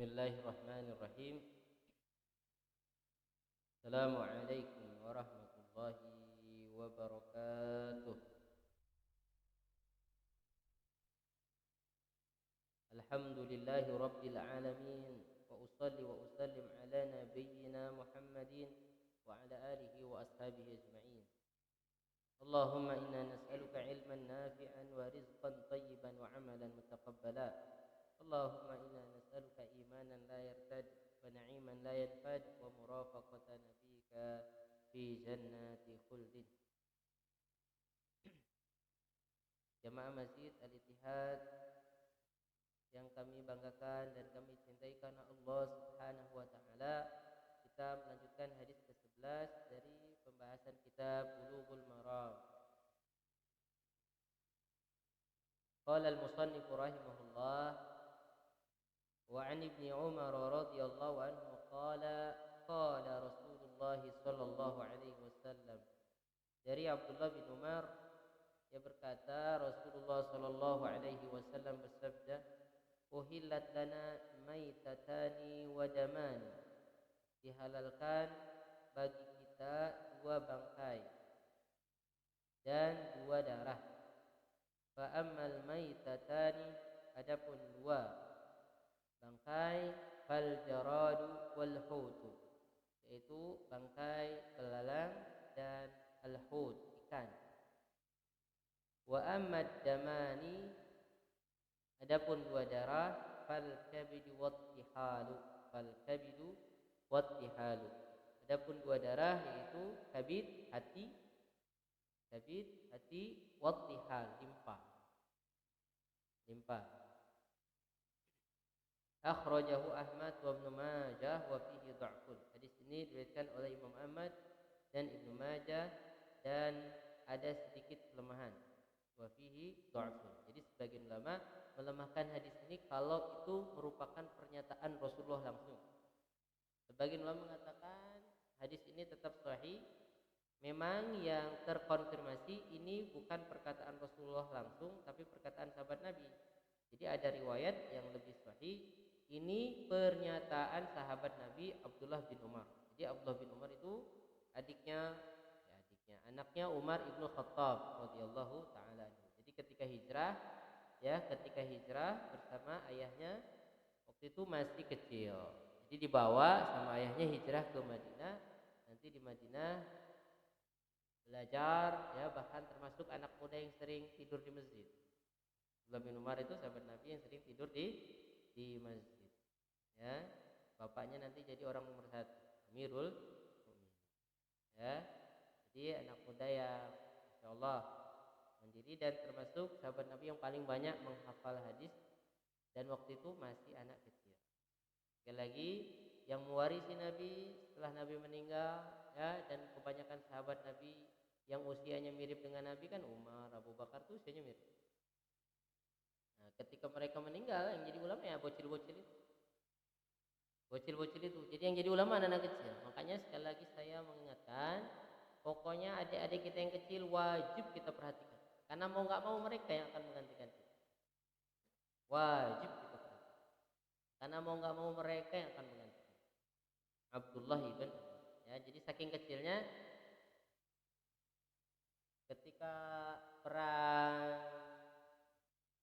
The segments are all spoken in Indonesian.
Bismillahirrahmanirrahim. Assalamualaikum warahmatullahi wabarakatuh. Alhamdulillahi rabbil alamin. Wa usalli wa usallim ala nabiyyina Muhammadin wa ala alihi wa ashabihi ajma'in. Allahumma inna nas'aluka ilman nafi'an wa rizqan tayyiban wa amalan mutaqabbala. Allahumma inna nas'aluka imanan la yartad wa na'iman la yanfad wa murafaqata nabiyika fi jannati khuldin. Jamaah Masjid Al-Ittihad yang kami banggakan dan kami cintai karena Allah Subhanahu wa taala, kita melanjutkan hadis ke-11 dari pembahasan kitab Bulughul Maram. Qala al-musannif rahimahullah wa 'an ibni Umar radhiyallahu anhu qala Rasulullah sallallahu alaihi wasallam, dari Abdullah bin Umar, ia berkata Rasulullah sallallahu alaihi wasallam bersabda, uhillat lana maitatani wa damani, dihalalkan bagi kita dua bangkai dan dua darah. Fa ammal maitatani, adapun dua bangkai, fal jaradu wal hutu, yaitu bangkai belalang dan al hut, ikan. Wa ammad damani, adapun dua darah, fal kabidu wat tihalu, adapun dua darah yaitu kabid, hati, wat tihal, limpa. Akhrajahu Ahmad wa Ibnu Majah wa fihi dha'fun. Hadis ini diriwayatkan oleh Imam Ahmad dan Ibnu Majah dan ada sedikit kelemahan. Wa fihi dha'fun. Jadi sebagian ulama melemahkan hadis ini kalau itu merupakan pernyataan Rasulullah langsung. Sebagian ulama mengatakan hadis ini tetap sahih. Memang yang terkonfirmasi ini bukan perkataan Rasulullah langsung, tapi perkataan sahabat Nabi. Jadi ada riwayat yang lebih sahih, ini pernyataan sahabat Nabi Abdullah bin Umar. Jadi Abdullah bin Umar itu anaknya Umar ibnu Khattab radhiyallahu taala. Jadi ketika hijrah bersama ayahnya, waktu itu masih kecil. Jadi dibawa sama ayahnya hijrah ke Madinah. Nanti di Madinah belajar, bahkan termasuk anak muda yang sering tidur di masjid. Abdullah bin Umar itu sahabat Nabi yang sering tidur di masjid. Bapaknya nanti jadi orang nomor 1, Amirul Mukminin. Jadi anak muda yang insyaallah mandiri dan termasuk sahabat Nabi yang paling banyak menghafal hadis, dan waktu itu masih anak kecil. Sekali lagi, yang mewarisi Nabi setelah Nabi meninggal, dan kebanyakan sahabat Nabi yang usianya mirip dengan Nabi kan Umar, Abu Bakar tuh usianya mirip. Nah, ketika mereka meninggal, yang jadi ulama ya bocil-bocil itu. Jadi yang jadi ulama anak kecil. Makanya sekali lagi saya mengingatkan, pokoknya adik-adik kita yang kecil wajib kita perhatikan. Karena mau nggak mau mereka yang akan menggantikan kita. Wajib kita perhatikan. Karena mau nggak mau mereka yang akan menggantikan. Abdullah ibn Umar. Jadi saking kecilnya, ketika perang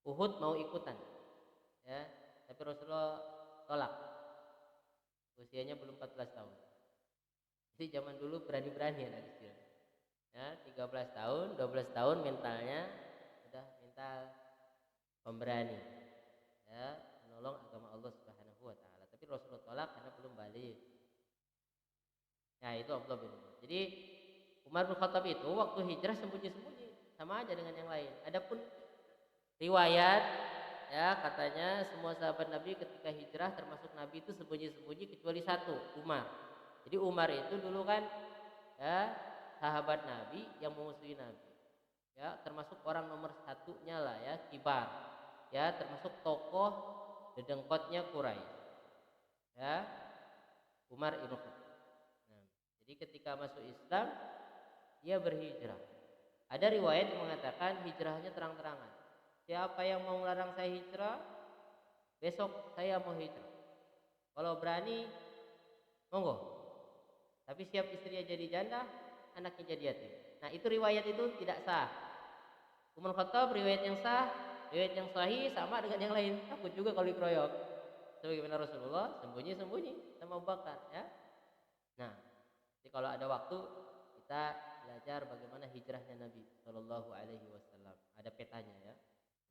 Uhud mau ikutan, tapi Rasulullah tolak. Usianya belum 14 tahun. Jadi zaman dulu berani-berani anak kecil. 13 tahun, 12 tahun mentalnya sudah mental pemberani. Menolong agama Allah Subhanahu wa taala. Tapi Rasulullah tolak karena belum balik. Itu Abdullah bin Umar. Jadi Umar bin Khattab itu waktu hijrah sembunyi-sembunyi, sama aja dengan yang lain. Adapun riwayat, katanya semua sahabat Nabi ketika hijrah termasuk Nabi itu sembunyi-sembunyi kecuali satu, Umar. Jadi Umar itu dulu kan sahabat Nabi yang memusuhi Nabi. Termasuk orang nomor satunya lah, kibar. Termasuk tokoh dedengkotnya Quraisy. Umar ibn Khattab. Jadi ketika masuk Islam dia berhijrah. Ada riwayat yang mengatakan hijrahnya terang-terangan. Siapa yang mau melarang saya hijrah, besok saya mau hijrah. Kalau berani, monggo. Tapi siap istrinya jadi janda, anaknya jadi yatim. Nah, itu riwayat itu tidak sah. Umar Khattab riwayat yang sah, riwayat yang sahih sama dengan yang lain. Takut juga kalau dikeroyok. Sebagaimana Rasulullah sembunyi-sembunyi sama Abu Bakar, ya. Nah, jadi kalau ada waktu kita belajar bagaimana hijrahnya Nabi Shallallahu Alaihi Wasallam. Ada petanya, ya.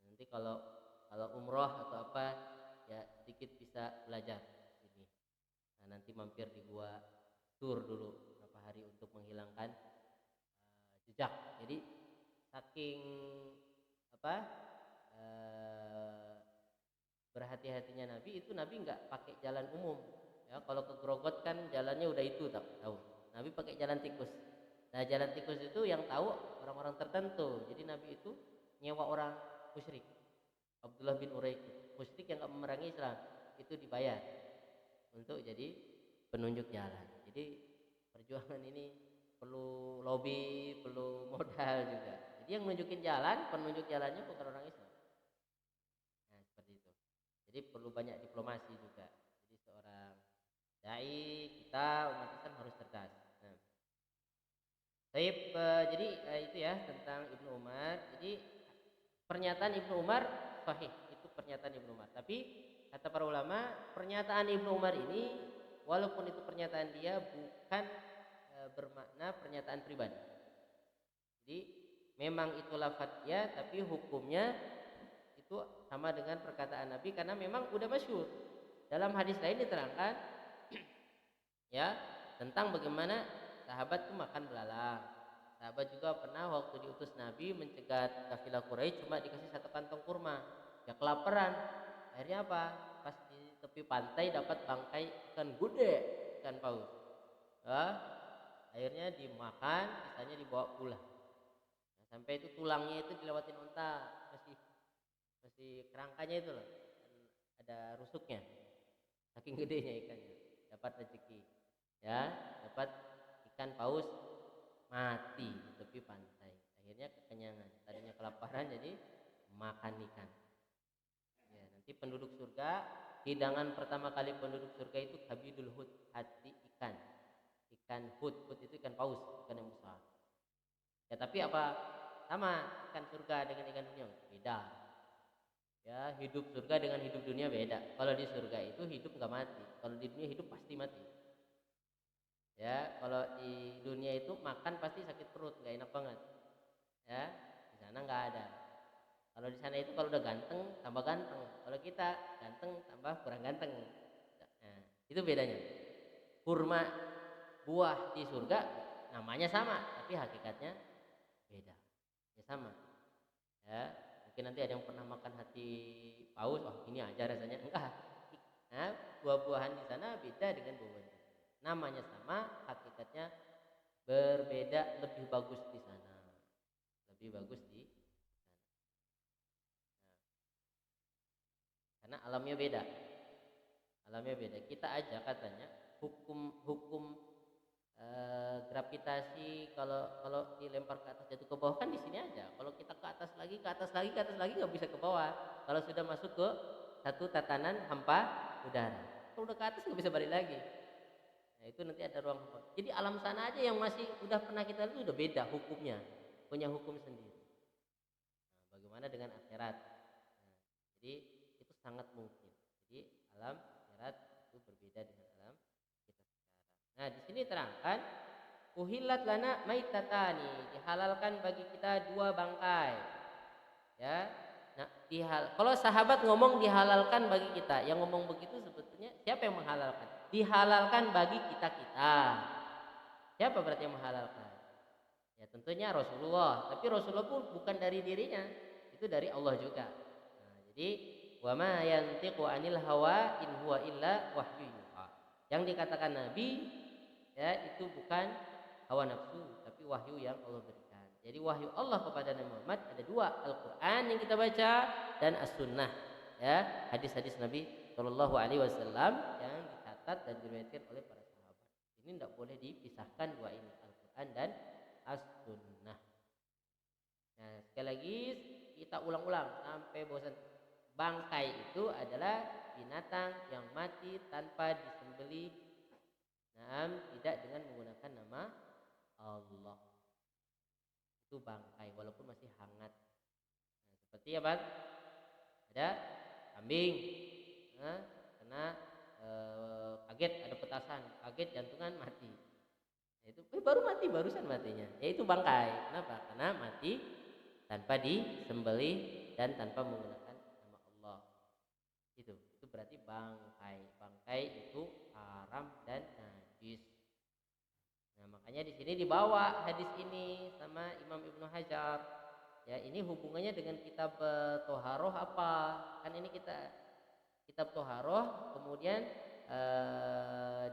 Nanti kalau umroh atau apa, ya sedikit bisa belajar ini. Nah, nanti mampir di gua tur dulu beberapa hari untuk menghilangkan jejak. Jadi saking apa berhati-hatinya Nabi itu, Nabi nggak pakai jalan umum, ya. Kalau ke Grogot kan jalannya udah itu tahu. Nabi pakai jalan tikus. Nah, jalan tikus itu yang tahu orang-orang tertentu. Jadi Nabi itu nyewa orang musyrik. Abdullah bin Uraik, musyrik yang nggak memerangi Islam, itu dibayar untuk jadi penunjuk jalan. Jadi perjuangan ini perlu lobby, perlu modal juga. Jadi yang nunjukin jalan, penunjuk jalannya bukan orang Islam. Nah, seperti itu. Jadi perlu banyak diplomasi juga. Jadi seorang dai, kita umat Islam harus cerdas. Nah, jadi itu ya tentang Ibnu Umar. Jadi pernyataan Ibnu Umar sahih, itu pernyataan Ibnu Umar. Tapi kata para ulama, pernyataan Ibnu Umar ini walaupun itu pernyataan dia bukan bermakna pernyataan pribadi. Jadi memang itu lafaz dia, tapi hukumnya itu sama dengan perkataan Nabi karena memang udah masyhur. Dalam hadis lain diterangkan ya tentang bagaimana sahabat itu makan belalang. Sahabat juga pernah waktu diutus Nabi mencegat kafilah Quraisy cuma dikasih satu kantong kurma. Ya kelaparan. Akhirnya apa? Pas di tepi pantai dapat bangkai ikan gede, ikan paus. Ya, akhirnya dimakan, sisanya dibawa pulang. Nah, sampai itu tulangnya itu dilewatin unta, masih kerangkanya itu loh, ada rusuknya. Saking gedenya ikannya, dapat rezeki. Ya, dapat ikan paus mati di tepi pantai. Akhirnya kekenyangan. Tadinya kelaparan jadi makan ikan. Ya, nanti penduduk surga, hidangan pertama kali penduduk surga itu kabidul hut, hati ikan. Ikan hut itu ikan paus, ikan yang besar. Ya tapi apa? Sama ikan surga dengan ikan dunia beda. Ya, hidup surga dengan hidup dunia beda. Kalau di surga itu hidup nggak mati. Kalau di dunia hidup pasti mati. Ya, kalau di dunia itu makan pasti sakit perut, nggak enak banget. Ya, di sana nggak ada. Kalau di sana itu kalau udah ganteng tambah ganteng. Kalau kita ganteng tambah kurang ganteng. Nah, itu bedanya. Kurma buah di surga namanya sama, tapi hakikatnya beda. Ya sama. Ya, mungkin nanti ada yang pernah makan hati paus, oh ini aja rasanya. Enggak. Nah, buah-buahan di sana beda dengan buah-buahan. Namanya sama, hakikatnya berbeda, lebih bagus di sana. Lebih bagus di sana. Nah, karena alamnya beda. Alamnya beda. Kita aja katanya hukum gravitasi kalau dilempar ke atas jatuh ke bawah kan di sini aja. Kalau kita ke atas lagi nggak bisa ke bawah. Kalau sudah masuk ke satu tatanan hampa udara, kalau udah ke atas nggak bisa balik lagi. Nah itu nanti ada ruang hampa. Jadi alam sana aja yang masih udah pernah kita lihat itu udah beda hukumnya, punya hukum sendiri. Nah, bagaimana dengan akhirat? Nah, jadi itu sangat mungkin. Jadi alam akhirat itu berbeda dengan alam kita sekarang. Nah di sini terangkan uhillat lana maitatani, dihalalkan bagi kita dua bangkai. Ya. Nah, kalau sahabat ngomong dihalalkan bagi kita, yang ngomong begitu sebetulnya siapa yang menghalalkan? Dihalalkan bagi kita-kita. Siapa berarti yang menghalalkan? Ya tentunya Rasulullah, tapi Rasulullah pun bukan dari dirinya, itu dari Allah juga. Nah, jadi wa ma yantiqu anil hawa in huwa illa wahyu yuha. Yang dikatakan Nabi ya itu bukan hawa nafsu, tapi wahyu yang Allah berikan. Jadi wahyu Allah kepada Nabi Muhammad ada dua, Al-Quran yang kita baca dan As-Sunnah, ya hadis-hadis Nabi Shallallahu Alaihi Wasallam yang dicatat dan diriwayatkan oleh para sahabat. Ini tidak boleh dipisahkan dua ini, Al-Quran dan As-Sunnah. Nah sekali lagi kita ulang-ulang sampai bosan. Bangkai itu adalah binatang yang mati tanpa disembelih, tidak dengan menggunakan nama Allah. Itu bangkai walaupun masih hangat. Seperti apa? Ada kambing, karena kaget ada petasan, kaget jantungan mati. Itu baru mati, barusan matinya. Yaitu bangkai. Kenapa? Karena mati tanpa disembelih dan tanpa menggunakan nama Allah. Itu berarti bangkai. Bangkai itu haram dan najis. Nah, makanya di sini dibawa hadis ini sama Imam Ibnu Hajar. Ya, ini hubungannya dengan kitab Toharoh apa? Kan ini kita kitab Toharoh, kemudian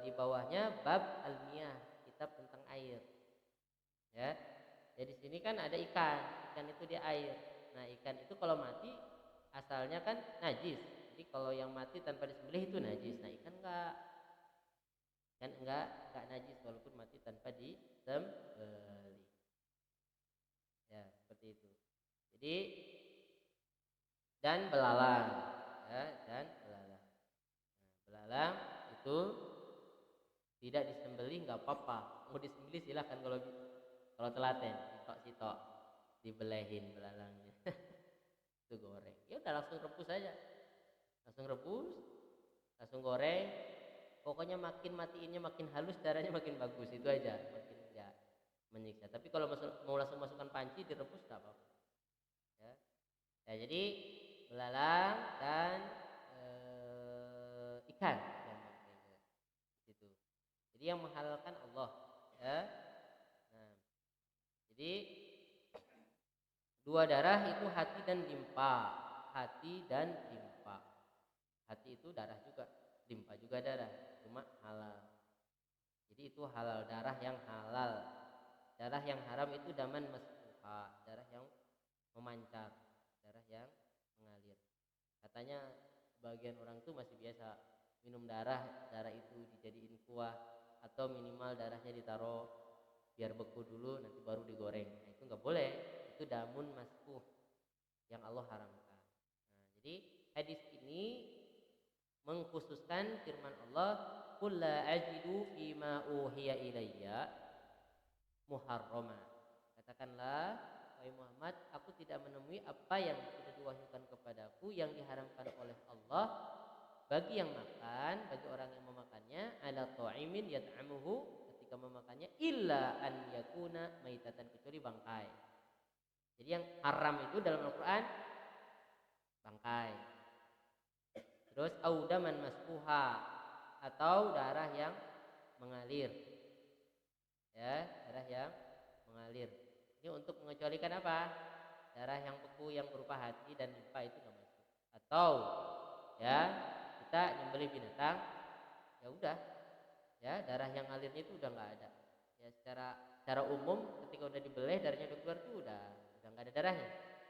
di bawahnya bab Al-Miyah, kitab tentang air. Ya. Jadi di sini kan ada ikan itu di air. Nah, ikan itu kalau mati asalnya kan najis. Jadi kalau yang mati tanpa disembelih itu najis. Nah, ikan enggak. Kan enggak najis walaupun mati tanpa disembelih. Ya, seperti itu. Jadi dan belalang, ya, dan belalang. Nah, belalang itu tidak disembelih nggak apa-apa. Mau disembelih silahkan kalau telaten, sitok dibelehin belalangnya. Itu goreng. Ya udah langsung rebus aja. Langsung rebus, langsung goreng. Pokoknya makin matiinnya makin halus, darahnya makin bagus. Itu aja, makin enggak menyiksa. Tapi kalau mau langsung masukkan panci direbus enggak apa-apa. Ya. Ya, jadi belalang dan ikan gitu. Jadi yang menghalalkan Allah, ya. Nah, jadi dua darah itu hati dan limpa. Hati dan limpa. Hati itu darah juga, limpa juga darah, cuma halal. Jadi itu halal, darah yang halal. Darah yang haram itu daman masfuha, darah yang memancar, darah yang mengalir. Katanya sebagian orang tuh masih biasa minum darah itu dijadiin kuah atau minimal darahnya ditaruh biar beku dulu nanti baru digoreng. Nah, itu nggak boleh, itu damun masfuh yang Allah haramkan. Nah, jadi hadis ini mengkhususkan firman Allah, qul la ajidu fima uhiya ilayya muharrama. Katakanlah wahai Muhammad, aku tidak menemui apa yang sudah diwahyukan kepadaku yang diharamkan oleh Allah bagi yang makan, bagi orang yang memakannya, ala ta'imin yat'amuhu, ketika memakannya, illa an yakuna maitatan, kecuali bangkai. Jadi yang haram itu dalam Al-Quran bangkai. Terus audaman masfuha, atau darah yang mengalir. Ya, darah yang mengalir. Ini untuk mengecualikan apa? Darah yang beku yang berupa hati dan limpa itu nggak masuk. Atau ya kita nyembelih binatang, ya udah, ya darah yang ngalirnya itu udah nggak ada. Ya secara umum ketika udah dibeleh darahnya udah keluar tuh udah nggak ada darahnya.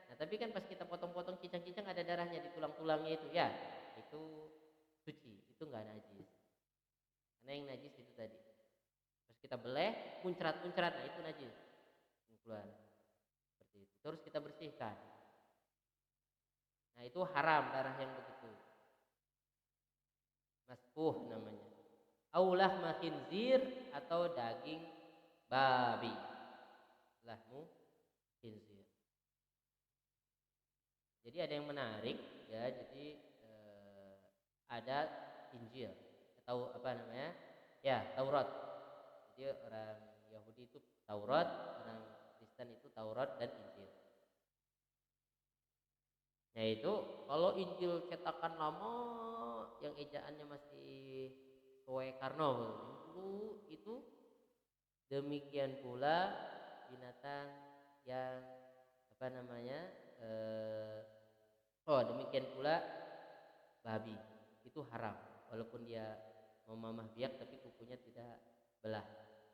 Nah tapi kan pas kita potong-potong cincang-cincang ada darahnya di tulang-tulangnya itu, ya itu suci, itu nggak najis. Karena yang najis itu tadi. Terus kita beleh, muncrat-muncrat, nah itu najis. Keluar. Seperti itu. Terus kita bersihkan. Nah itu haram darah yang begitu. Masfuh namanya. Aulah khinzir, atau daging babi. Lahmu khinzir. Jadi ada yang menarik ya. Jadi ada Injil atau apa namanya? Ya, Taurat. Jadi orang Yahudi itu Taurat, orang Kristen itu Taurat dan Injil. Yaitu kalau Injil cetakan lama yang ejaannya masih Soekarno itu demikian pula binatang yang apa namanya demikian pula babi itu haram walaupun dia memamah biak tapi kukunya tidak belah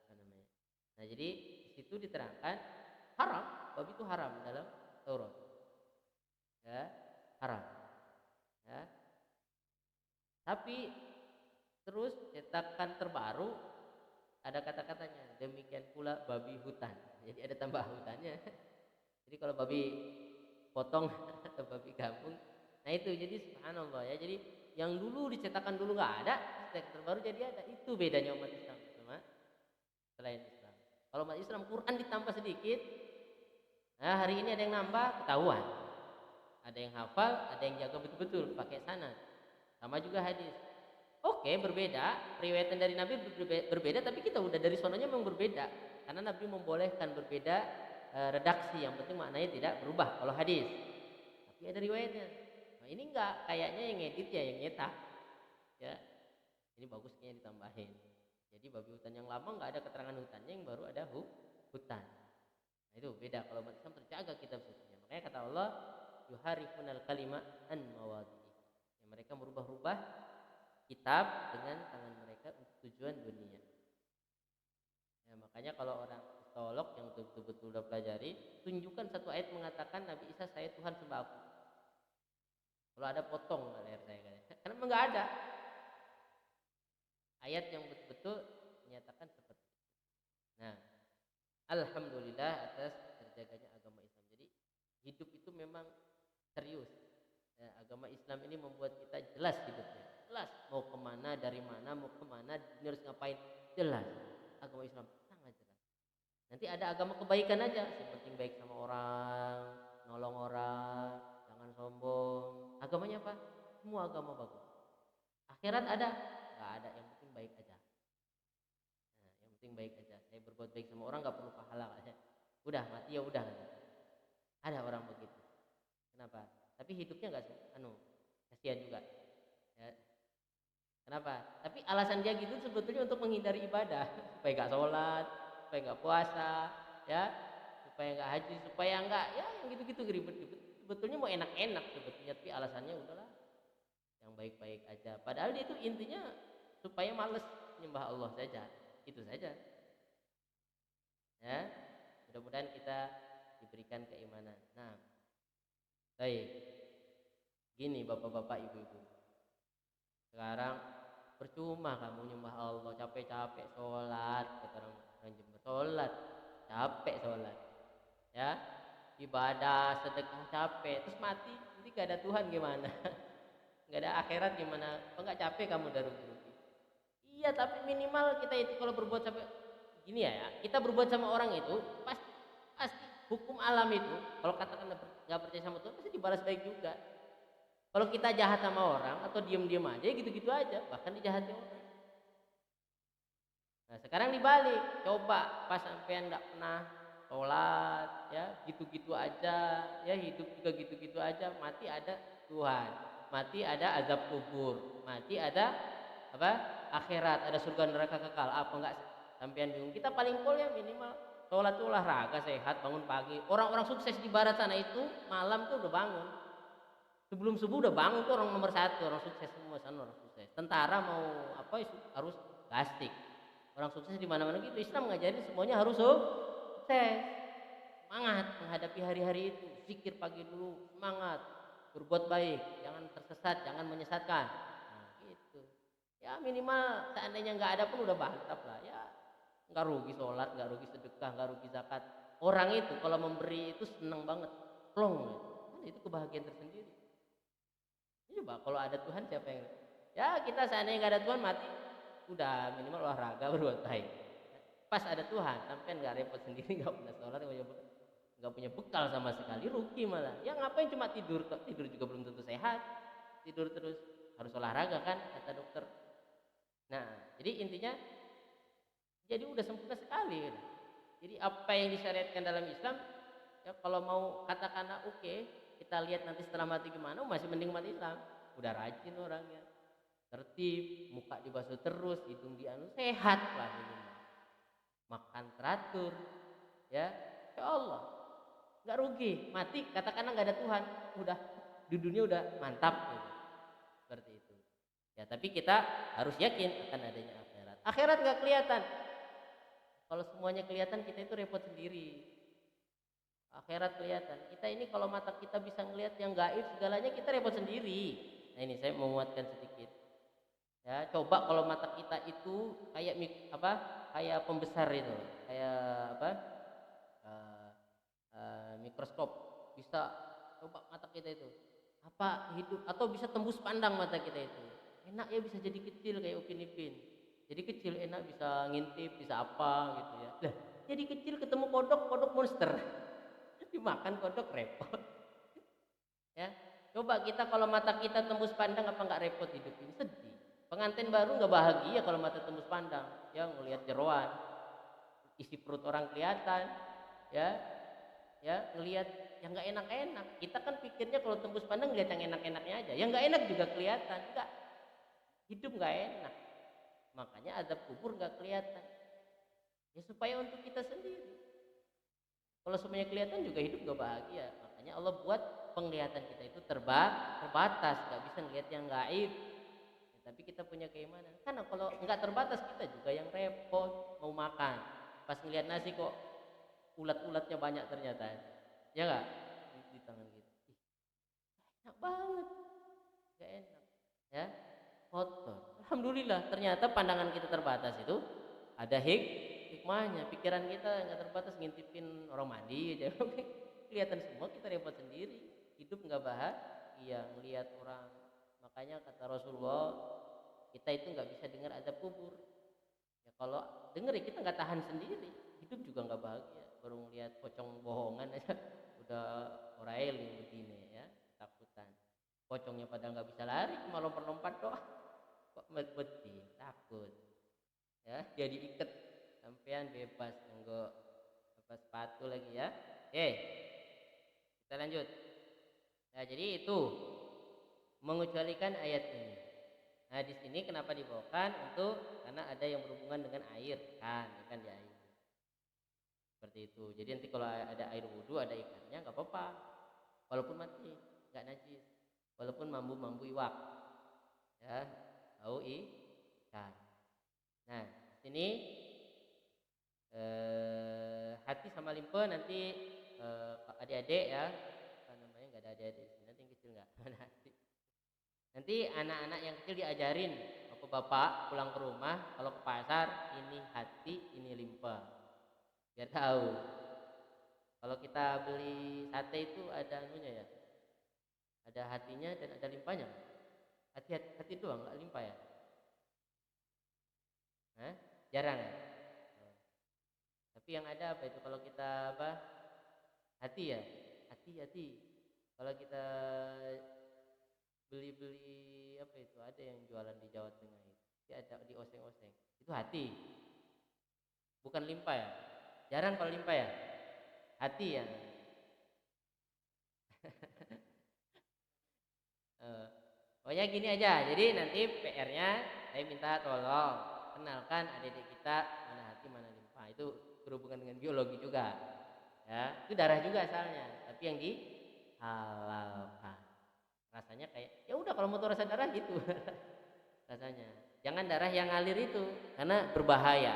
apa namanya. Nah jadi di situ diterangkan haram, babi itu haram dalam Taurat, ya haram, ya. Tapi terus cetakan terbaru ada kata-katanya demikian pula babi hutan, jadi ada tambah hutannya. Jadi kalau babi potong atau babi kampung Nah itu jadi subhanallah ya. Jadi yang dulu dicetakan dulu nggak ada, cetak terbaru jadi ada. Itu bedanya umat Islam sama selain Islam. Kalau umat Islam Quran ditambah sedikit, nah hari ini ada yang nambah ketahuan. Ada yang hafal, ada yang jaga betul-betul pakai sanad. Sama juga hadis. Oke, berbeda. Riwayatan dari Nabi berbeda, tapi kita udah dari sononya memang berbeda. Karena Nabi membolehkan berbeda redaksi, yang penting maknanya tidak berubah kalau hadis. Tapi ada riwayatnya. Nah, ini enggak, kayaknya yang ngedit ya yang nyetak. Ya. Ini bagus kayaknya ditambahin. Jadi babi hutan yang lama enggak ada keterangan hutannya, yang baru ada hutan. Nah, itu beda. Kalau umat Islam terjaga kitab sucinya. Makanya kata Allah, yuharifunal kalima an mawadhi'i. Ya, mereka merubah-rubah kitab dengan tangan mereka untuk tujuan dunia. Ya, makanya kalau orang psikolog yang betul-betul udah pelajari, tunjukkan satu ayat mengatakan Nabi Isa saya Tuhan sembah aku. Kalau ada potong leher saya kan. Karena memang nggak ada ayat yang betul-betul menyatakan seperti itu. Nah, alhamdulillah atas terjaganya agama Islam. Jadi hidup itu memang serius. Ya, agama Islam ini membuat kita jelas hidupnya. Jelas mau kemana, dari mana, mau kemana, harus ngapain, jelas. Agama Islam sangat jelas. Nanti ada agama kebaikan aja, yang penting baik sama orang, nolong orang, jangan sombong. Agamanya apa? Semua agama bagus. Akhirat ada? Nggak ada, yang penting baik aja. Nah, yang penting baik aja. Saya berbuat baik sama orang nggak perlu pahala aja. Udah mati ya udah. Ada orang begitu. Kenapa? Tapi hidupnya nggak kasihan juga. Ya. Kenapa? Tapi alasan dia gitu sebetulnya untuk menghindari ibadah, supaya nggak sholat, supaya nggak puasa, ya, supaya nggak haji, supaya nggak ya yang gitu-gitu ribet-ribet. Sebetulnya mau enak-enak sebetulnya, tapi alasannya udahlah yang baik-baik aja. Padahal dia itu intinya supaya males menyembah Allah saja, itu saja. Ya, mudah-mudahan kita diberikan keimanan. Nah, baik. Gini bapak-bapak, ibu-ibu. Sekarang percuma kamu nyembah Allah, capek-capek sholat, kata orang Jember, sholat, capek sholat, ya, ibadah, sedekah capek, terus mati, nanti gak ada Tuhan gimana? Gak ada akhirat gimana? Oh nggak capek kamu udah rugi-rugi? Iya, tapi minimal kita itu kalau berbuat sampai gini ya, kita berbuat sama orang itu pasti hukum alam itu, kalau katakan nggak percaya sama Tuhan pasti dibalas baik juga. Kalau kita jahat sama orang atau diem-diem aja gitu-gitu aja, bahkan dijahati orang. Nah sekarang dibalik, coba pas sampean nggak pernah sholat, ya gitu-gitu aja, ya hidup juga gitu-gitu aja, mati ada Tuhan, mati ada azab kubur, mati ada apa? Akhirat, ada surga neraka kekal, apa enggak sampean bingung? Kita paling pol ya minimal sholat tuh olahraga sehat, bangun pagi. Orang-orang sukses di barat sana itu malam tuh udah bangun. Sebelum subuh udah bangun tuh orang nomor satu, orang sukses semua sana orang sukses. Tentara mau apa harus plastik. Orang sukses di mana-mana gitu. Islam ngajarin semuanya harus sukses. Semangat menghadapi hari-hari itu. Zikir pagi dulu, semangat. Berbuat baik, jangan tersesat, jangan menyesatkan. Nah, gitu. Ya minimal seandainya nggak ada pun udah mantap lah. Ya nggak rugi sholat, nggak rugi sedekah, nggak rugi zakat. Orang itu kalau memberi itu seneng banget, plong. Itu kebahagiaan tersendiri. Coba kalau ada Tuhan siapa yang ya kita seandainya nggak ada Tuhan mati udah minimal olahraga berbuat baik. Pas ada Tuhan sampai nggak repot sendiri, nggak punya sholat, nggak punya bekal sama sekali, rugi malah. Ya ngapain cuma tidur, tidur juga belum tentu sehat, tidur terus harus olahraga kan kata dokter. Nah jadi intinya jadi udah sempurna sekali. Jadi apa yang disyariatkan dalam Islam ya kalau mau katakanlah oke, kita lihat nanti setelah mati gimana, masih mending umat Islam. Udah rajin orangnya, tertib, muka dibasuh terus, hidung dianu, sehat lah ini. Makan teratur, ya Allah, nggak rugi. Mati katakanlah nggak ada Tuhan, udah di dunia udah mantap, gitu. Seperti itu. Ya tapi kita harus yakin akan adanya akhirat. Akhirat nggak kelihatan. Kalau semuanya kelihatan kita itu repot sendiri. Akhirat kelihatan. Kita ini kalau mata kita bisa ngelihat yang gaib segalanya kita repot sendiri. Nah ini saya menguatkan sedikit. Ya coba kalau mata kita itu kayak apa? Kayak pembesar itu, kayak apa? Mikroskop bisa coba mata kita itu. Apa hidup atau bisa tembus pandang mata kita itu. Enak ya bisa jadi kecil kayak Upin Ipin. Jadi kecil enak bisa ngintip, bisa apa gitu ya. Lah, jadi kecil ketemu kodok, kodok monster. Dimakan kodok repot. Ya. Coba kita kalau mata kita tembus pandang apa nggak repot hidup ini? Sedih. Pengantin baru nggak bahagia kalau mata tembus pandang. Ya ngelihat jeroan, isi perut orang kelihatan. Ya, ya ngelihat yang nggak enak-enak. Kita kan pikirnya kalau tembus pandang ngelihat yang enak-enaknya aja. Yang nggak enak juga kelihatan. Enggak, hidup nggak enak. Makanya azab kubur nggak kelihatan. Ya supaya untuk kita sendiri. Kalau semuanya kelihatan juga hidup nggak bahagia. Makanya Allah buat penglihatan kita itu terbatas, nggak bisa ngelihat yang gaib. Ya, tapi kita punya keimanan. Karena kalau nggak terbatas kita juga yang repot mau makan. Pas ngelihat nasi kok ulat-ulatnya banyak ternyata. Ya nggak di tangan kita. Ih, enak banget, nggak enak. Ya kotor. Alhamdulillah ternyata pandangan kita terbatas itu ada hikmahnya. Pikiran kita nggak terbatas ngintipin orang mandi aja. Kelihatan semua kita repot sendiri. Hidup nggak bahagia ngelihat orang. Makanya kata Rasulullah kita itu nggak bisa dengar azab kubur. Ya kalau denger ya kita nggak tahan sendiri. Hidup juga nggak bahagia. Baru ngelihat pocong bohongan aja udah orail begini ya takutan. Pocongnya pada nggak bisa lari cuma lompat-lompat doang. Kok beti takut ya jadi iket sampean bebas enggak apa sepatu lagi ya. Kita lanjut. Nah jadi itu mengecualikan ayat ini. Nah di sini kenapa dibawakan untuk karena ada yang berhubungan dengan air kan di air seperti itu. Jadi nanti kalau ada air wudhu ada ikannya nggak apa-apa walaupun mati nggak najis walaupun mambu iwak ya tahu ikan. Nah sini hati sama limpe nanti adik-adik ya apa namanya nggak ada adik-adik di sini nanti yang kecil nggak ada hati. Nanti anak-anak yang kecil diajarin bapak pulang ke rumah kalau ke pasar ini hati ini limpe biar tahu. Kalau kita beli sate itu ada anunya ya ada hatinya dan ada limpanya. Hati doang nggak limpa ya. Hah? Jarang ya. Tapi yang ada apa itu kalau kita apa hati ya hati kalau kita beli apa itu ada yang jualan di Jawa Tengah itu ada di oseng-oseng itu hati bukan limpa ya. Jarang kalau limpa ya hati ya. Pokoknya gini aja jadi nanti PR-nya saya minta tolong kenalkan adik-adik kita mana hati mana limpa itu berhubungan dengan biologi juga ya itu darah juga asalnya tapi yang dihalalkan rasanya kayak ya udah kalau mau tahu rasa darah gitu rasanya jangan darah yang ngalir itu karena berbahaya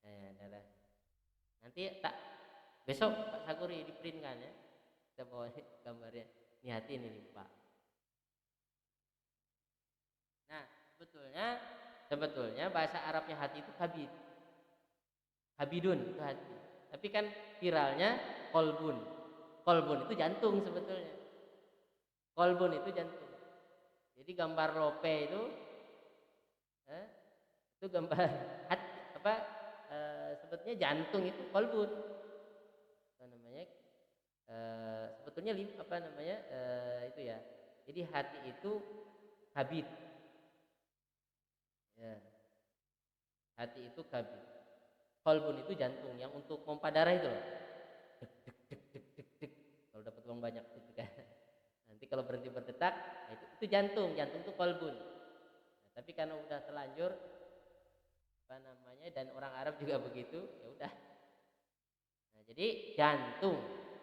ya, darah nanti tak besok Pak Sakuri di print kan ya kita bawa gambarnya ini hati ini limpa. Nah sebetulnya bahasa Arabnya hati itu habidun itu hati tapi kan viralnya kolbun itu jantung sebetulnya kolbun itu jantung jadi gambar lope itu gambar hati apa sebetulnya jantung itu kolbun apa namanya sebetulnya apa namanya itu ya jadi hati itu habit ya hati itu kabit kolbun itu jantung yang untuk pompa darah itu loh dek kalau dapat uang banyak gitu kan nanti kalau berhenti berdetak nah itu jantung itu kolbun nah, tapi karena udah terlanjur apa namanya dan orang Arab juga begitu ya udah nah jadi jantung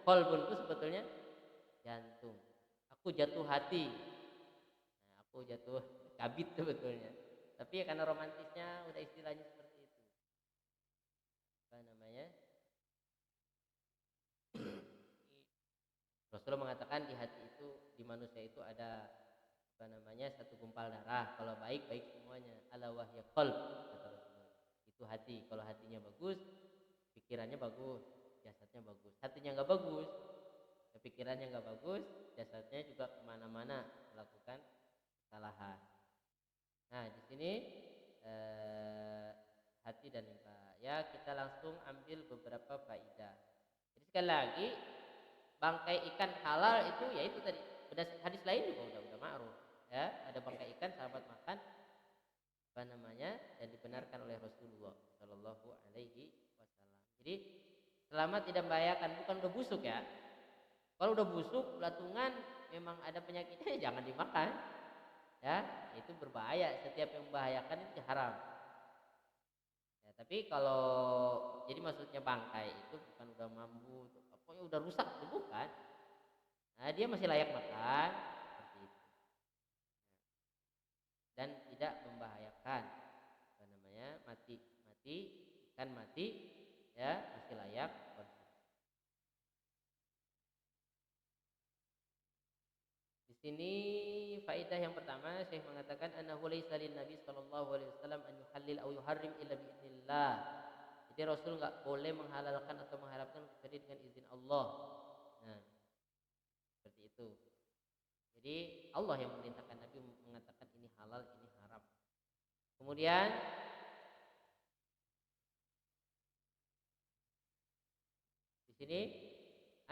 kolbun itu sebetulnya jantung aku jatuh hati nah, aku jatuh kabit sebetulnya tapi ya karena romantisnya udah istilahnya seperti itu apa namanya Rasulullah mengatakan di hati itu di manusia itu ada apa namanya satu gumpal darah kalau baik semuanya ala wahya qalb kata Rasulullah itu hati kalau hatinya bagus pikirannya bagus jasadnya bagus hatinya nggak bagus ya pikirannya nggak bagus, jasadnya juga kemana-mana melakukan kesalahan. Nah di sini hati dan muka. Ya kita langsung ambil beberapa faedah. Jadi sekali lagi bangkai ikan halal itu ya itu tadi. Hadis lain juga udah ma'ruf. Ya ada bangkai ikan sahabat makan dan dibenarkan oleh Rasulullah Shallallahu Alaihi Wasallam. Jadi selama tidak membahayakan, bukan udah busuk ya. Kalau udah busuk, belatungan, memang ada penyakitnya, jangan dimakan. Ya, itu berbahaya. Setiap yang membahayakan itu haram. Ya, tapi kalau jadi maksudnya bangkai itu bukan udah mambu, pokoknya udah rusak, itu bukan. Nah, dia masih layak makan seperti itu. Dan tidak membahayakan. Ikan mati, ya masih layak konsumsi. Di sini faedah yang pertama Syekh mengatakan annahu laysa lin nabi sallallahu alaihi wasallam an yuhallil aw yuharrim illa bi idznillah. Jadi Rasul enggak boleh menghalalkan atau mengharamkan kecuali dengan izin Allah. Nah, seperti itu. Jadi Allah yang memerintahkan Nabi mengatakan ini halal, ini haram. Kemudian di sini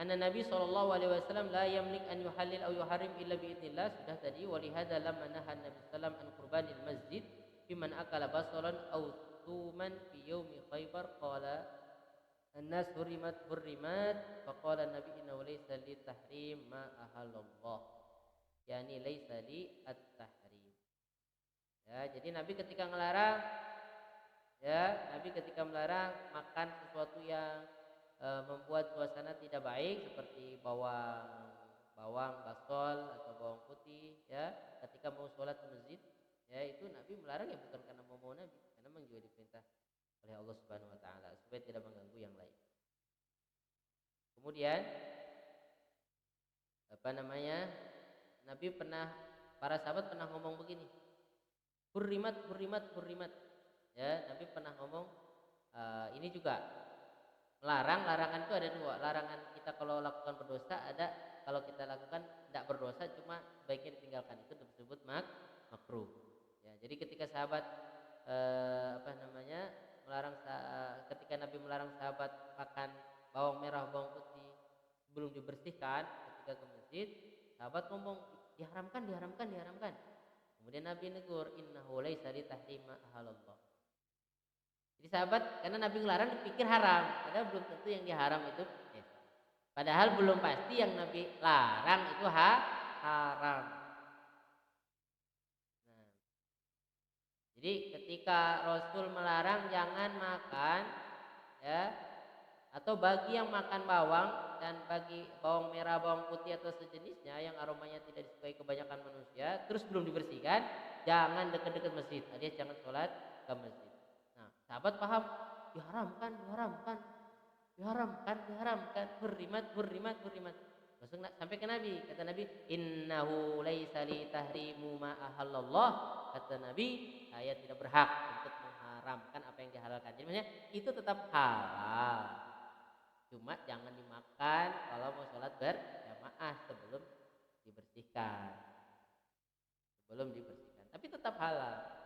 anna Nabi sallallahu alaihi wasallam la yamlik an yuhallil aw yuharrim illa bi idznillah, sudah tadi. Wa li hadza lamma naha Nabi sallam an qurbanil masjid fi man akala basalan aw tuman fi yaumi Khaibar qala an-nas hurrimat faqala Nabi innahu laysa li tahrim ma ahallallah, yani laysa li at-tahrim. Ya, jadi Nabi ketika melarang makan sesuatu yang membuat suasana tidak baik seperti bawang basol atau bawang putih, ya ketika mau sholat ke masjid, ya itu Nabi melarang ya bukan karena mau Nabi, karena memang juga diperintah oleh Allah Subhanahu Wa Taala supaya tidak mengganggu yang lain. Kemudian para sahabat pernah ngomong begini, hurrimat, ya Nabi pernah ngomong ini juga larangan itu ada dua. Larangan kita kalau lakukan berdosa, ada kalau kita lakukan tidak berdosa cuma baiknya ditinggalkan, itu disebut makruh. Ya, jadi ketika sahabat ketika Nabi melarang sahabat makan bawang merah, bawang putih sebelum dibersihkan ketika ke masjid, sahabat ngomong diharamkan. Kemudian Nabi negur, innahu laisa li tahrima ahalallah. Jadi sahabat, karena Nabi ngelarang dipikir haram, padahal belum tentu yang diharam itu padahal belum pasti yang Nabi larang itu haram. Nah, jadi ketika Rasul melarang jangan makan, ya, atau bagi yang makan bawang dan bagi bawang merah, bawang putih atau sejenisnya yang aromanya tidak disukai kebanyakan manusia, terus belum dibersihkan, jangan dekat-dekat masjid, alias jangan sholat ke masjid. Sahabat paham, diharamkan, hurrimat. Langsung sampai ke Nabi, kata Nabi, innahu laisa li tahrimu ma ahallallah. Kata Nabi, saya tidak berhak untuk mengharamkan apa yang dihalalkan. Jadi maksudnya itu tetap halal. Cuma jangan dimakan kalau mau sholat berjamaah sebelum dibersihkan. Tapi tetap halal.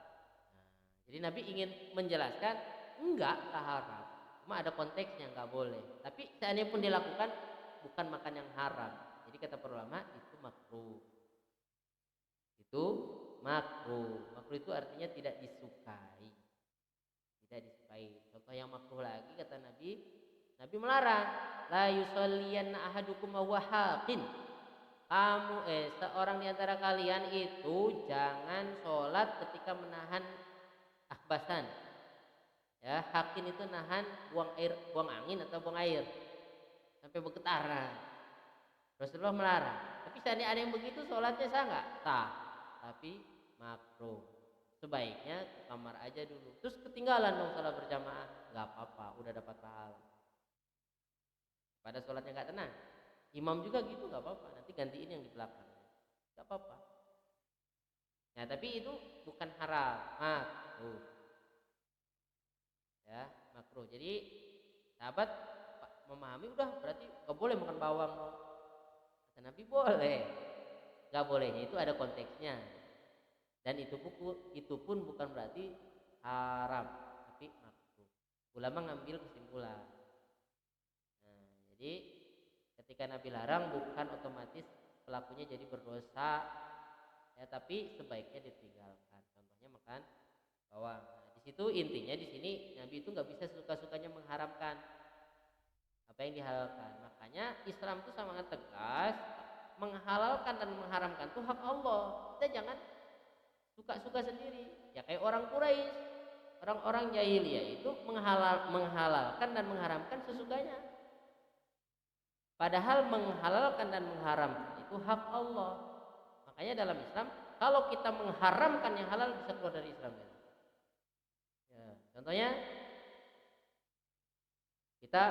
Jadi Nabi ingin menjelaskan enggak haram, cuma ada konteksnya, enggak boleh. Tapi seandainya pun dilakukan bukan makan yang haram. Jadi kata para ulama itu makruh. Makruh itu artinya tidak disukai. Contoh yang makruh lagi kata Nabi melarang la yusalliyanna ahadukum wa haqin. Seorang di antara kalian itu jangan sholat ketika menahan ahbasan. Ya, hakin itu nahan buang angin atau buang air sampai bergetaran. Rasulullah melarang. Tapi seandainya ada yang begitu sholatnya sah nggak? Sah, tapi makruh. Sebaiknya ke kamar aja dulu. Terus ketinggalan dong sholat berjamaah, nggak apa-apa, udah dapat pahala. Pada sholatnya nggak tenang, imam juga gitu nggak apa-apa. Nanti gantiin yang di belakang, nggak apa-apa. Nah tapi itu bukan haram, makruh. Ya, makruh. Jadi sahabat memahami udah berarti nggak boleh makan bawang, Kata Nabi boleh. Nggak bolehnya itu ada konteksnya. Dan itu pun bukan berarti haram, tapi makruh. Ulama ngambil kesimpulan. Nah, jadi ketika Nabi larang bukan otomatis pelakunya jadi berdosa, ya, tapi sebaiknya ditinggalkan. Contohnya makan bawang. Nah, di situ intinya di sini Nabi itu nggak bisa suka-sukanya mengharamkan apa yang dihalalkan. Makanya Islam itu sangat tegas, menghalalkan dan mengharamkan itu hak Allah. Kita jangan suka-suka sendiri. Ya kayak orang Quraisy, orang-orang jahiliyah itu menghalalkan dan mengharamkan sesukanya. Padahal menghalalkan dan mengharamkan itu hak Allah. Makanya dalam Islam, kalau kita mengharamkan yang halal bisa keluar dari Islam. Ya, contohnya kita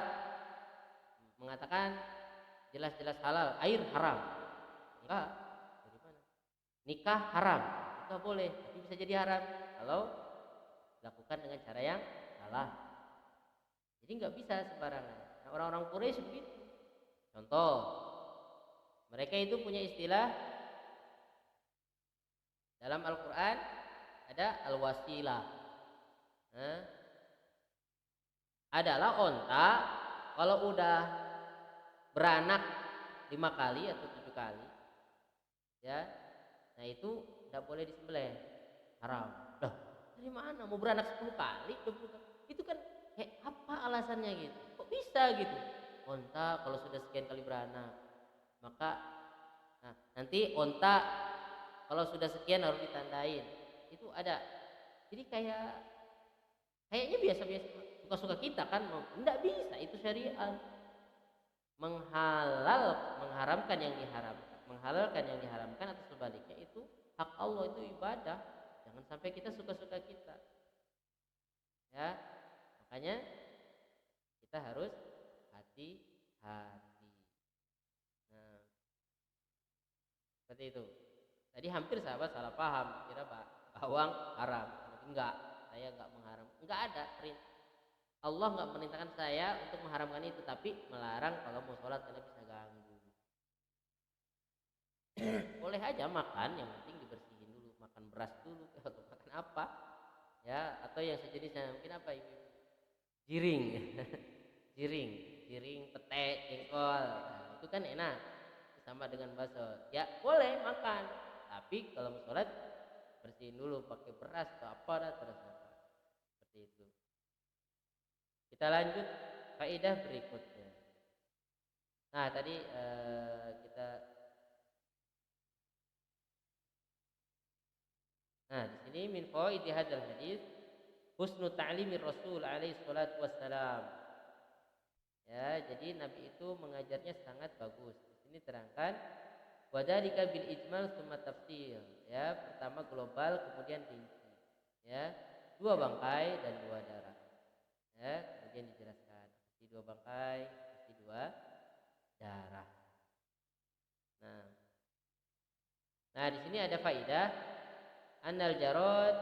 mengatakan jelas-jelas halal, air haram. Enggak, dari mana? Nikah haram, enggak boleh, tapi bisa jadi haram kalau dilakukan dengan cara yang salah. Jadi nggak bisa sembarangan. Nah, orang-orang Quraisy begitu. Contoh, mereka itu punya istilah dalam Al-Quran ada al-wasilah. Nah, adalah onta kalau udah beranak 5 kali atau 7 kali, ya, nah itu tidak boleh disembelih, haram. Loh, dari mana mau beranak 10 kali, 20 kali? Itu kan apa alasannya gitu? Kok bisa gitu? Onta kalau sudah sekian kali beranak, maka nanti onta kalau sudah sekian harus ditandain. Itu ada. Jadi kayaknya biasa-biasa, suka-suka kita kan, enggak bisa, itu syariat. Mengharamkan yang diharamkan, menghalalkan yang diharamkan atau sebaliknya itu hak Allah, itu ibadah. Jangan sampai kita suka-suka kita. Ya, makanya kita harus hati-hati. Nah, seperti itu. Tadi hampir sahabat salah paham, kira bawang haram. Enggak, saya enggak mengharam. Enggak ada perintah. Allah enggak memerintahkan saya untuk mengharamkan itu, tapi melarang kalau mau sholat karena bisa ganggu. Boleh aja makan, yang penting dibersihin dulu, makan beras dulu atau makan apa, ya, atau yang sejenisnya. Mungkin apa ibu? Jiring. jiring, pete, jengkol. Nah, itu kan enak, sama dengan bakso. Ya boleh makan, tapi kalau mau sholat bersihin dulu pakai beras atau apa terus apa. Seperti itu. Kita lanjut faedah berikutnya. Nah tadi di sini min fawaid hadzal hadis husnu ta'limir Rasul alaihi salatu wassalam. Ya, jadi Nabi itu mengajarnya sangat bagus. Di sini terangkan wadzalika bil ijmal tsumma tafsir. Ya, pertama global kemudian rinci. Ya, 2 bangkai dan 2 darah. Ya, kemudian dijelaskan pasti 2 bangkai, pasti 2 darah. Nah, di sini ada faedah annal jarod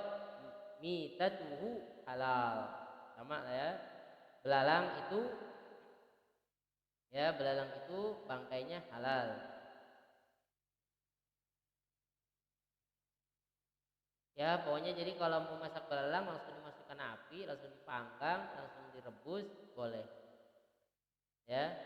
mitatuhu halal. Sama lah ya. Belalang itu bangkainya halal. Ya, pokoknya jadi kalau mau masak belalang langsung dimasukkan api, langsung dipanggang, langsung direbus, boleh. Ya.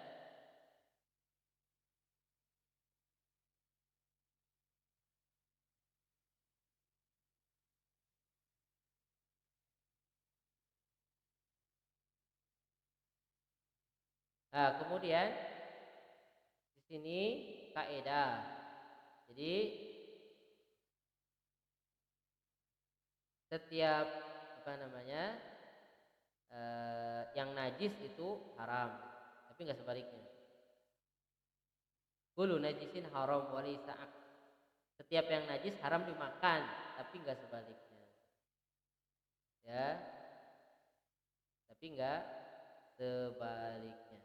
Nah, kemudian di sini kaidah. Jadi setiap yang najis itu haram, tapi nggak sebaliknya. Kullu najisin haram walisa. Setiap yang najis haram dimakan, tapi nggak sebaliknya. Ya, tapi nggak sebaliknya.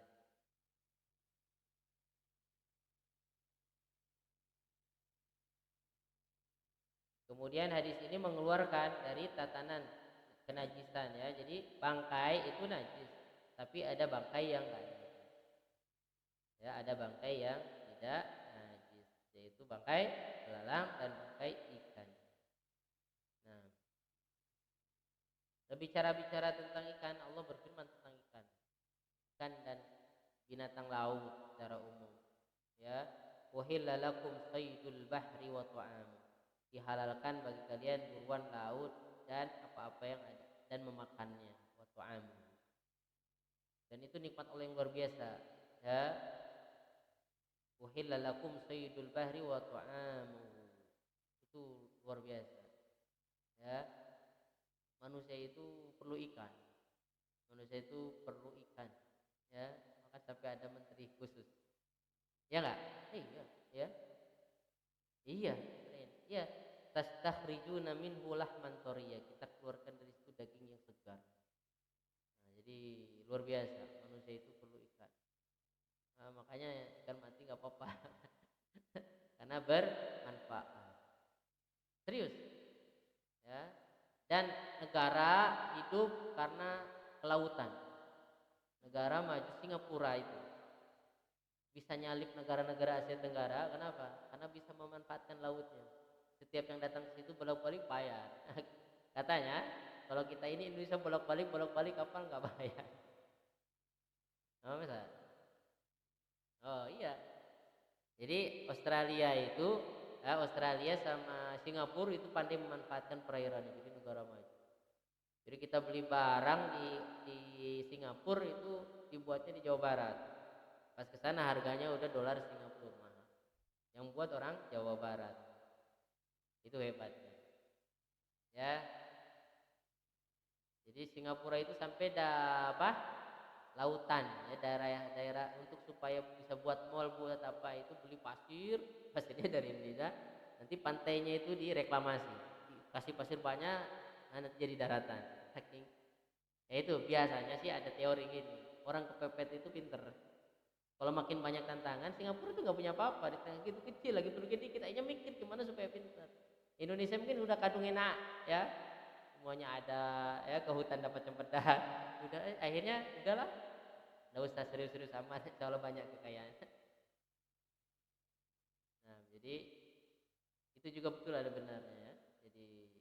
Kemudian hadis ini mengeluarkan dari tatanan kenajisan, ya. Jadi bangkai itu najis, tapi ada bangkai yang enggak najis. Ya, ada bangkai yang tidak najis. yaitu bangkai belalang dan bangkai ikan. Nah, berbicara tentang ikan, Allah berfirman tentang ikan dan binatang laut secara umum. Ya, uhilla lakum saydul bahri wa ta'am. Dihalalkan bagi kalian buruan laut dan apa-apa yang ada dan memakannya, wa ta'am. Dan itu nikmat Allah yang luar biasa. Ya, uhilla lakum saydul bahri wa ta'am. Itu luar biasa. Ya, manusia itu perlu ikan. Manusia itu perlu ikan. Ya, maka sampai ada menteri khusus. Ya enggak? Iya, ya. Iya, keren. Iya, tastakhrijuna minhu lahman thariya. Kita keluarkan dari situ daging yang segar. Nah, jadi luar biasa. Manusia itu perlu ikan. Nah, makanya ikan mati enggak apa-apa. Karena bermanfaat. Serius. Ya. Dan negara hidup karena kelautan. Negara maju Singapura itu bisa nyalip negara-negara Asia Tenggara. Kenapa? Karena bisa memanfaatkan lautnya. Setiap yang datang ke situ bolak-balik bayar. Katanya kalau kita ini Indonesia bolak-balik kapal nggak bayar. Oh, misal? Oh iya. Jadi Australia sama Singapura itu pandai memanfaatkan perairan. Jadi negara maju. Jadi kita beli barang di Singapura itu dibuatnya di Jawa Barat. Pas ke sana harganya udah dolar Singapura mahal. Yang buat orang Jawa Barat. Itu hebatnya. Ya. Jadi Singapura itu sampai lautan ya, daerah untuk supaya bisa buat mall buat apa itu beli pasirnya dari Indonesia. Nanti pantainya itu direklamasi. Kasih pasir banyak, nanti jadi daratan. Saking ya itu biasanya sih ada teori gini. Orang kepepet itu pinter. Kalau makin banyak tantangan, Singapura itu nggak punya apa-apa. Di tengah gitu kecil lagi perlu dikit, akhirnya mikir gimana supaya pintar. Indonesia mungkin udah kadung enak, ya semuanya ada, ya ke hutan dapat cempedak. Udah, akhirnya udahlah, nggak usah serius-serius amat, kalau banyak kekayaan. Nah, jadi itu juga betul ada benarnya ya. Jadi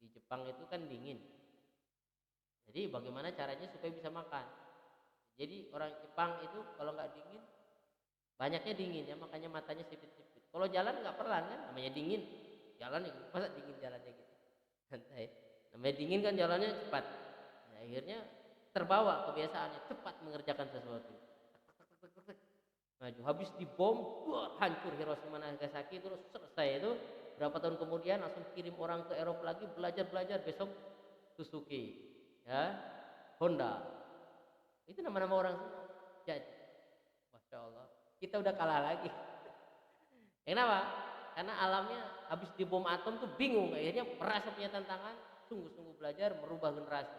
di Jepang itu kan dingin. Jadi bagaimana caranya supaya bisa makan? Jadi orang Jepang itu kalau nggak dingin, banyaknya dingin ya, makanya matanya sipit-sipit. Kalau jalan nggak pelan kan, namanya dingin, jalan itu masa dingin jalannya gitu, santai. Namanya dingin kan jalannya cepat. Nah, akhirnya terbawa kebiasaannya cepat mengerjakan sesuatu. Maju, habis dibom, hancur Hiroshima Nagasaki, terus selesai itu. Berapa tahun kemudian langsung kirim orang ke Eropa lagi belajar besok Suzuki, ya, Honda. Itu nama-nama orang semua. Jadi, masya Allah, kita udah kalah lagi. Kenapa? Karena alamnya habis dibom atom tuh bingung, akhirnya merasa punya tantangan, sungguh-sungguh belajar merubah generasi.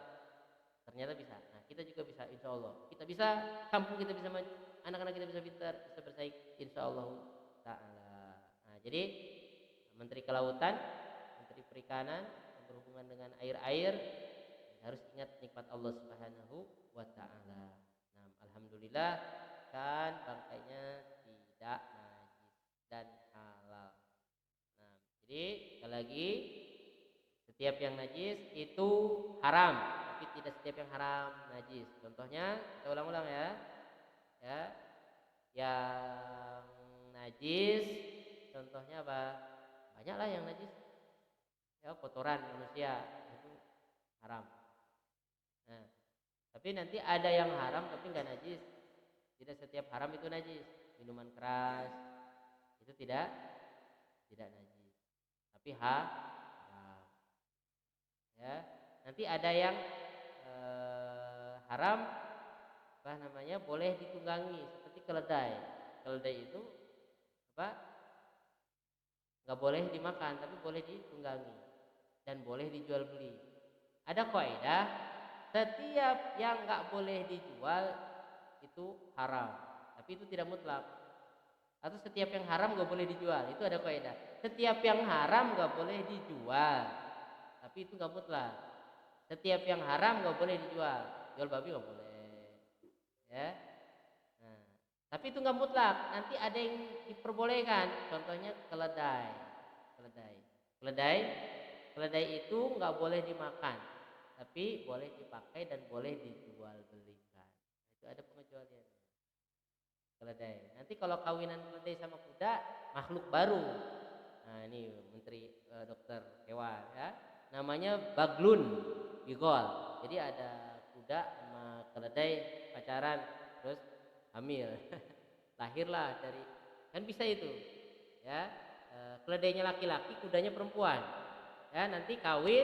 Ternyata bisa. Nah, kita juga bisa, insya Allah. Kita bisa, kampung kita bisa maju, anak-anak kita bisa pintar, bisa bersaing, insya Allah Ta'ala. Nah, jadi Menteri Kelautan, Menteri Perikanan yang berhubungan dengan air-air harus ingat nikmat Allah Subhanahu wa Ta'ala. Nah, alhamdulillah kan bangkainya tidak najis dan halal. Nah, jadi sekali lagi setiap yang najis itu haram, tapi tidak setiap yang haram najis. Contohnya kita ulang-ulang ya. Ya. Yang najis contohnya apa? Banyaklah yang najis. Ya, kotoran manusia itu haram. Nah, tapi nanti ada yang haram tapi nggak najis. Tidak setiap haram itu najis. Minuman keras itu tidak najis. Tapi haram. Ya, nanti ada yang haram apa namanya boleh ditunggangi seperti keledai. Keledai itu apa? Nggak boleh dimakan tapi boleh ditunggangi dan boleh dijual beli. Ada kaidah setiap yang nggak boleh dijual itu haram, tapi itu tidak mutlak. Atau setiap yang haram nggak boleh dijual, itu ada kaidah. Setiap yang haram nggak boleh dijual, tapi itu nggak mutlak. Setiap yang haram nggak boleh dijual, jual babi nggak boleh, ya. Nah, Tapi itu nggak mutlak. Nanti ada yang diperbolehkan. Contohnya keledai. Keledai. Keledai. Keledai itu nggak boleh dimakan, tapi boleh dipakai dan boleh dijual belikan. Itu ada pengecualian. Keledai. Nanti kalau kawinan keledai sama kuda, makhluk baru. Nah ini Menteri Dokter Hewan ya. Namanya Baglun Bigol. Jadi ada kuda sama keledai pacaran, terus hamil. Lahirlah dari, kan bisa itu ya. Keledainya laki-laki, kudanya perempuan. Ya nanti kawin,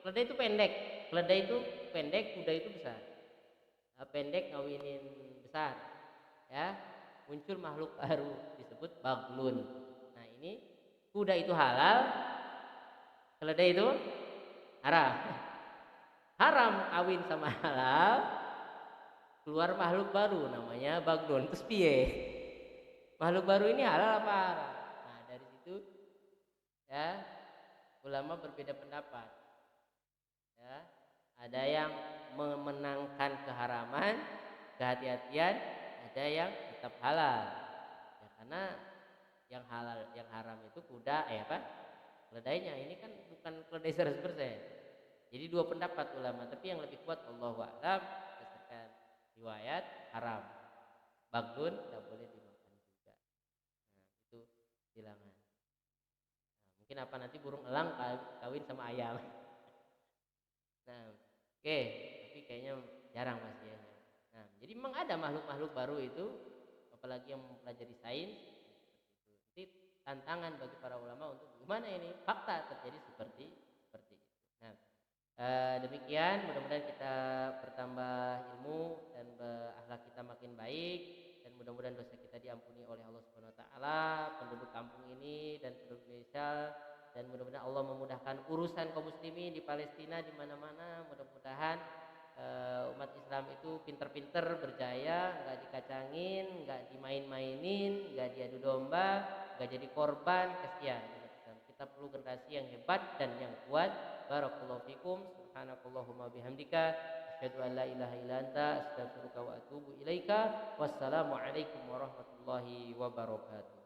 keledai itu pendek. Keledai itu pendek, kuda itu besar. Pendek ngawinin besar. Ya, muncul makhluk baru disebut baglun. Nah ini kuda itu halal, keledai itu haram. Haram kawin sama halal, keluar makhluk baru namanya baglun. Terus piye? Makhluk baru ini halal apa haram? Nah dari situ ya ulama berbeda pendapat. Ya, ada yang memenangkan keharaman, kehati-hatian, ada yang tetap halal. Ya karena yang halal, yang haram itu kuda, keledainya. Ini kan bukan keledai 100%. Jadi dua pendapat ulama, tapi yang lebih kuat Allahu a'lam berdasarkan riwayat haram. Bagun tidak boleh dimakan juga. Nah, itu silangan. Nah, mungkin apa nanti burung elang kawin sama ayam. Nah, oke, tapi kayaknya jarang masih ya. Nah, jadi memang ada makhluk-makhluk baru itu, apalagi yang mempelajari sains seperti itu. Jadi tantangan bagi para ulama untuk gimana ini fakta terjadi seperti itu. Nah, demikian mudah-mudahan kita bertambah ilmu dan akhlak kita makin baik dan mudah-mudahan dosa kita diampuni oleh Allah Subhanahu wa taala, penduduk kampung ini dan penduduk Indonesia, dan mudah-mudahan Allah memudahkan urusan kaum muslimin di Palestina di mana-mana. Mudah-mudahan umat Islam itu pinter-pinter berjaya, nggak dikacangin, nggak dimain-mainin, nggak diadu domba, nggak jadi korban. Kesian. Kita perlu generasi yang hebat dan yang kuat. Barakallahu fikum. Subhanakallahumma bihamdika asyhadu an la ilaha illa anta astaghfiruka wa atubu ilaika. Wassalamualaikum warahmatullahi wabarakatuh.